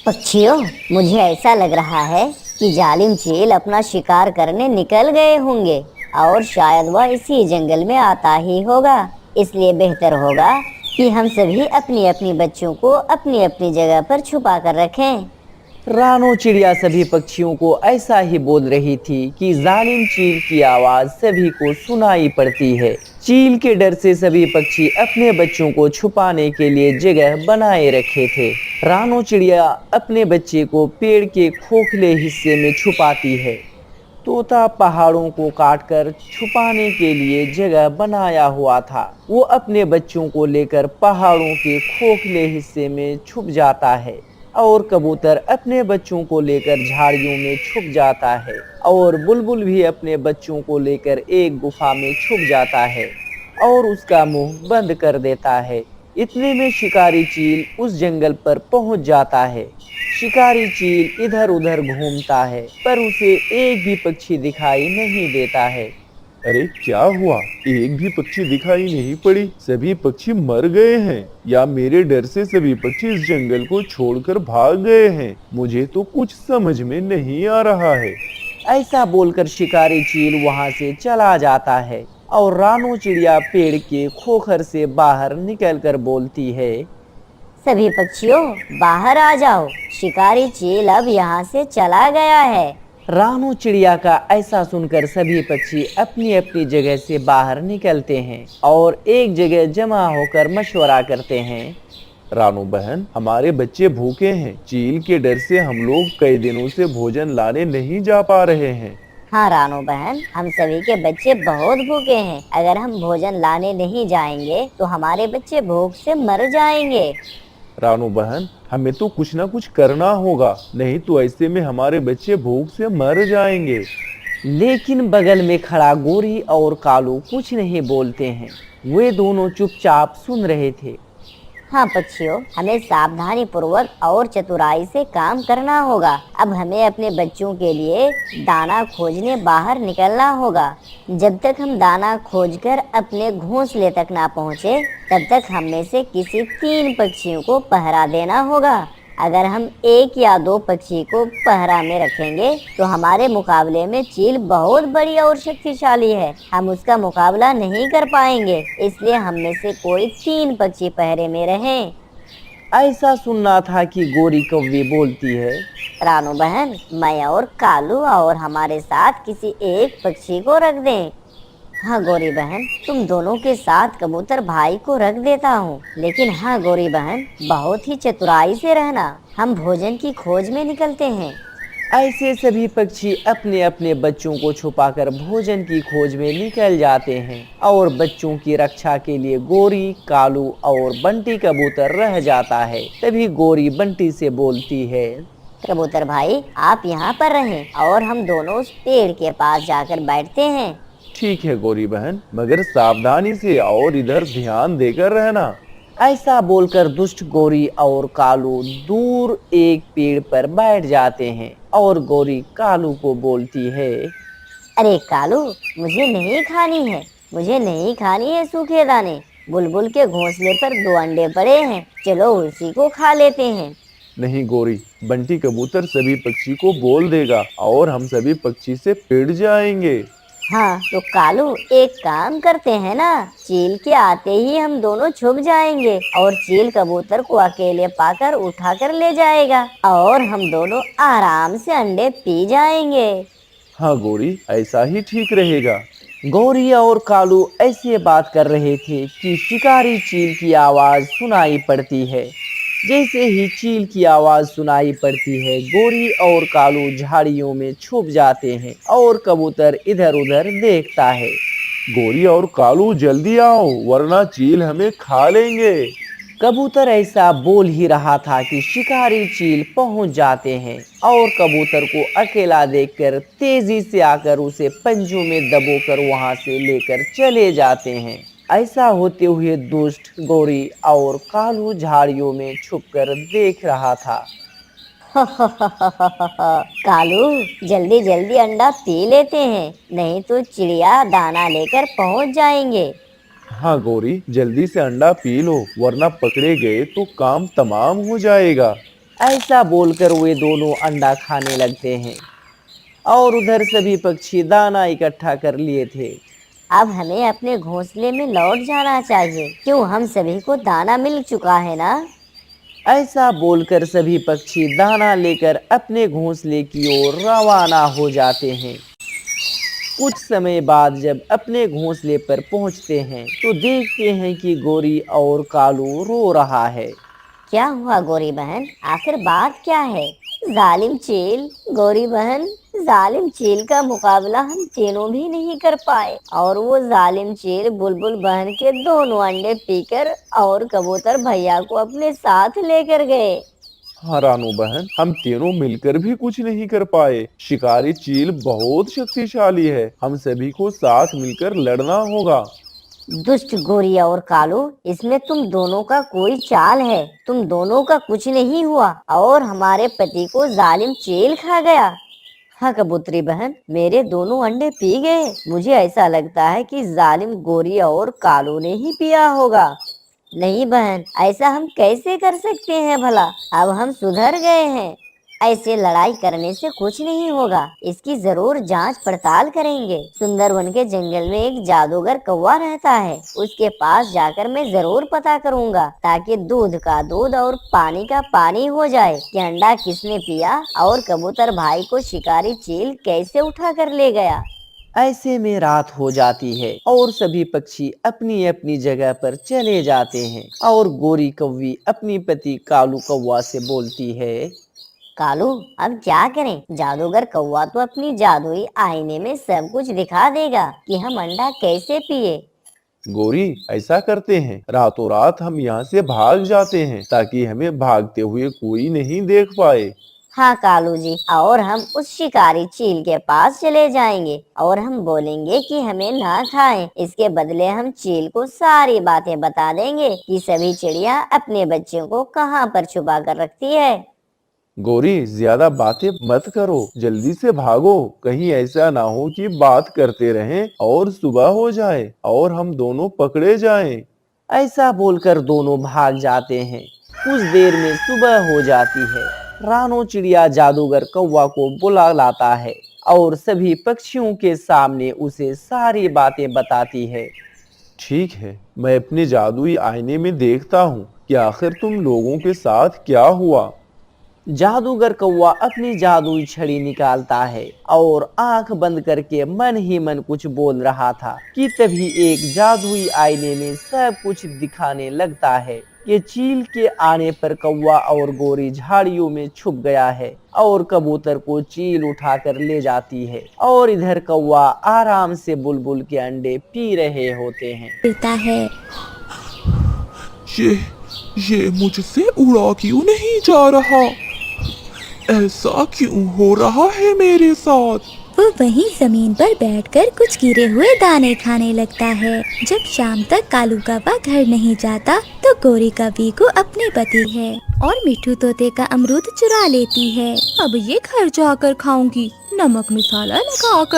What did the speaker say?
पक्षियों, मुझे ऐसा लग रहा है कि जालिम चील अपना शिकार करने निकल गए होंगे और शायद वह इसी जंगल में आता ही होगा। इसलिए बेहतर होगा कि हम सभी अपनी अपनी बच्चों को अपनी अपनी जगह पर छुपा कर रखें। रानो चिड़िया सभी पक्षियों को ऐसा ही बोल रही थी कि जालिम चील की आवाज सभी को सुनाई पड़ती है। चील के डर से सभी पक्षी अपने बच्चों को छुपाने के लिए जगह बनाए रखे थे। रानो चिड़िया अपने बच्चे को पेड़ के खोखले हिस्से में छुपाती है। तोता पहाड़ों को काटकर छुपाने के लिए जगह बनाया हुआ था। वो अपने बच्चों को लेकर पहाड़ों के खोखले हिस्से में छुप जाता है और कबूतर अपने बच्चों को लेकर झाड़ियों में छुप जाता है और बुलबुल भी अपने बच्चों को लेकर एक गुफा में छुप जाता है और उसका मुंह बंद कर देता है। इतने में शिकारी चील उस जंगल पर पहुंच जाता है। शिकारी चील इधर उधर घूमता है पर उसे एक भी पक्षी दिखाई नहीं देता है। अरे क्या हुआ? एक भी पक्षी दिखाई नहीं पड़ी। सभी पक्षी मर गए हैं या मेरे डर से सभी पक्षी इस जंगल को छोड़कर भाग गए हैं? मुझे तो कुछ समझ में नहीं आ रहा है। ऐसा बोलकर शिकारी चील वहां से चला जाता है और रानो चिड़िया पेड़ के खोखर से बाहर निकलकर बोलती है, सभी पक्षियों, बाहर आ जाओ। शिकारी चील अब यहाँ से चला गया है। रानो चिड़िया का ऐसा सुनकर सभी पक्षी अपनी अपनी जगह से बाहर निकलते हैं और एक जगह जमा होकर मशवरा करते हैं। रानो बहन, हमारे बच्चे भूखे हैं। चील के डर से हम लोग कई दिनों से भोजन लाने नहीं जा पा रहे हैं। हाँ रानो बहन, हम सभी के बच्चे बहुत भूखे हैं। अगर हम भोजन लाने नहीं जाएंगे तो हमारे बच्चे भूख से मर जाएंगे। रानो बहन, हमें तो कुछ ना कुछ करना होगा, नहीं तो ऐसे में हमारे बच्चे भूख से मर जाएंगे। लेकिन बगल में खड़ा गोरी और कालू कुछ नहीं बोलते हैं। वे दोनों चुपचाप सुन रहे थे। हाँ पक्षियों, हमें सावधानी पूर्वक और चतुराई से काम करना होगा। अब हमें अपने बच्चों के लिए दाना खोजने बाहर निकलना होगा। जब तक हम दाना खोजकर अपने घोंसले तक ना पहुँचे, तब तक हम में से किसी 3 पक्षियों को पहरा देना होगा। अगर हम 1 या 2 पक्षी को पहरा में रखेंगे तो हमारे मुकाबले में चील बहुत बड़ी और शक्तिशाली है। हम उसका मुकाबला नहीं कर पाएंगे। इसलिए हम में से कोई 3 पक्षी पहरे में रहें। ऐसा सुनना था कि गोरी कौवी बोलती है, रानो बहन, मैं और कालू और हमारे साथ किसी एक पक्षी को रख दें। हाँ गोरी बहन, तुम दोनों के साथ कबूतर भाई को रख देता हूँ। लेकिन हाँ गोरी बहन, बहुत ही चतुराई से रहना। हम भोजन की खोज में निकलते हैं। ऐसे सभी पक्षी अपने अपने बच्चों को छुपाकर भोजन की खोज में निकल जाते हैं और बच्चों की रक्षा के लिए गोरी, कालू और बंटी कबूतर रह जाता है। तभी गोरी बंटी से बोलती है, कबूतर भाई, आप यहाँ पर रहें और हम दोनों उस पेड़ के पास जाकर बैठते हैं। ठीक है गोरी बहन, मगर सावधानी से और इधर ध्यान देकर रहना। ऐसा बोलकर दुष्ट गोरी और कालू दूर एक पेड़ पर बैठ जाते हैं और गोरी कालू को बोलती है, अरे कालू, मुझे नहीं खानी है। मुझे नहीं खानी है सूखे दाने। बुलबुल के घोंसले पर 2 अंडे पड़े हैं, चलो उसी को खा लेते हैं। नहीं गोरी, बंटी कबूतर सभी पक्षी को बोल देगा और हम सभी पक्षी से पिट जाएंगे। हाँ तो कालू, एक काम करते हैं ना, चील के आते ही हम दोनों छुप जाएंगे और चील कबूतर को अकेले पाकर उठाकर ले जाएगा और हम दोनों आराम से अंडे पी जाएंगे। हाँ गोरी, ऐसा ही ठीक रहेगा। गोरी और कालू ऐसे बात कर रहे थे कि शिकारी चील की आवाज सुनाई पड़ती है। जैसे ही चील की आवाज सुनाई पड़ती है, गोरी और कालू झाड़ियों में छुप जाते हैं और कबूतर इधर उधर देखता है। गोरी और कालू जल्दी आओ, वरना चील हमें खा लेंगे। कबूतर ऐसा बोल ही रहा था कि शिकारी चील पहुंच जाते हैं और कबूतर को अकेला देखकर तेजी से आकर उसे पंजों में दबोकर वहां से लेकर चले जाते हैं। ऐसा होते हुए दुष्ट गोरी और कालू झाड़ियों में छुपकर देख रहा था। कालू, जल्दी जल्दी अंडा पी लेते हैं, नहीं तो चिड़िया दाना लेकर पहुंच जाएंगे। हाँ गोरी, जल्दी से अंडा पी लो, वरना पकड़े गए तो काम तमाम हो जाएगा। ऐसा बोलकर वे दोनों अंडा खाने लगते हैं और उधर सभी पक्षी दाना इकट्ठा कर लिए थे। अब हमें अपने घोंसले में लौट जाना चाहिए। क्यों, हम सभी को दाना मिल चुका है ना। ऐसा बोलकर सभी पक्षी दाना लेकर अपने घोंसले की ओर रवाना हो जाते हैं। कुछ समय बाद जब अपने घोंसले पर पहुंचते हैं तो देखते हैं कि गोरी और कालू रो रहा है। क्या हुआ गोरी बहन, आखिर बात क्या है। जालिम चील, गोरी बहन, जालिम चील का मुकाबला हम तीनों भी नहीं कर पाए और वो जालिम चील बुलबुल बहन के दोनों अंडे पीकर और कबूतर भैया को अपने साथ लेकर गए। हाँ रानू बहन, हम तीनों मिलकर भी कुछ नहीं कर पाए। शिकारी चील बहुत शक्तिशाली है, हम सभी को साथ मिलकर लड़ना होगा। दुष्ट गोरी और कालू, इसमें तुम दोनों का कोई चाल है। तुम दोनों का कुछ नहीं हुआ और हमारे पति को जालिम चील खा गया। हाँ कबूतरी बहन, मेरे दोनों अंडे पी गए। मुझे ऐसा लगता है कि जालिम गोरी और कालू ने ही पिया होगा। नहीं बहन, ऐसा हम कैसे कर सकते हैं भला। अब हम सुधर गए हैं। ऐसे लड़ाई करने से कुछ नहीं होगा, इसकी जरूर जांच पड़ताल करेंगे। सुंदरवन के जंगल में एक जादूगर कौवा रहता है, उसके पास जाकर मैं जरूर पता करूंगा ताकि दूध का दूध और पानी का पानी हो जाए कि अंडा किसने पिया और कबूतर भाई को शिकारी चील कैसे उठा कर ले गया। ऐसे में रात हो जाती है और सभी पक्षी अपनी अपनी जगह पर चले जाते हैं और गोरी कौवी अपनी पति कालू कौवा से बोलती है। कालू, अब क्या करें। जादूगर कौवा तो अपनी जादुई आईने में सब कुछ दिखा देगा कि हम अंडा कैसे पिए। गोरी, ऐसा करते हैं, रातों रात हम यहाँ से भाग जाते हैं ताकि हमें भागते हुए कोई नहीं देख पाए। हाँ कालू जी, और हम उस शिकारी चील के पास चले जाएंगे और हम बोलेंगे कि हमें ना खाएं। इसके बदले हम चील को सारी बातें बता देंगे कि सभी चिड़िया अपने बच्चों को कहाँ पर छुपा कर रखती है। गोरी, ज्यादा बातें मत करो, जल्दी से भागो। कहीं ऐसा ना हो कि बात करते रहें और सुबह हो जाए और हम दोनों पकड़े जाएं। ऐसा बोलकर दोनों भाग जाते हैं। कुछ देर में सुबह हो जाती है। रानो चिड़िया जादूगर कौवा को बुला लाता है और सभी पक्षियों के सामने उसे सारी बातें बताती है। ठीक है, मैं अपने जादुई आईने में देखता हूँ कि आखिर तुम लोगों के साथ क्या हुआ। जादूगर कौवा अपनी जादुई छड़ी निकालता है और आंख बंद करके मन ही मन कुछ बोल रहा था कि तभी एक जादुई आईने में सब कुछ दिखाने लगता है। ये चील के आने पर कौवा और गोरी झाड़ियों में छुप गया है और कबूतर को चील उठाकर ले जाती है और इधर कौवा आराम से बुलबुल के अंडे पी रहे होते हैं। ये मुझसे उड़ा क्यों नहीं जा रहा। ऐसा क्यों हो रहा है मेरे साथ। वो वहीं जमीन पर बैठकर कुछ गिरे हुए दाने खाने लगता है। जब शाम तक कालू कौवा घर नहीं जाता तो गोरी कौवी को अपने पति है और मिठू तोते का अमरूद चुरा लेती है। अब ये घर जाकर खाऊंगी, नमक मसाला लगाकर।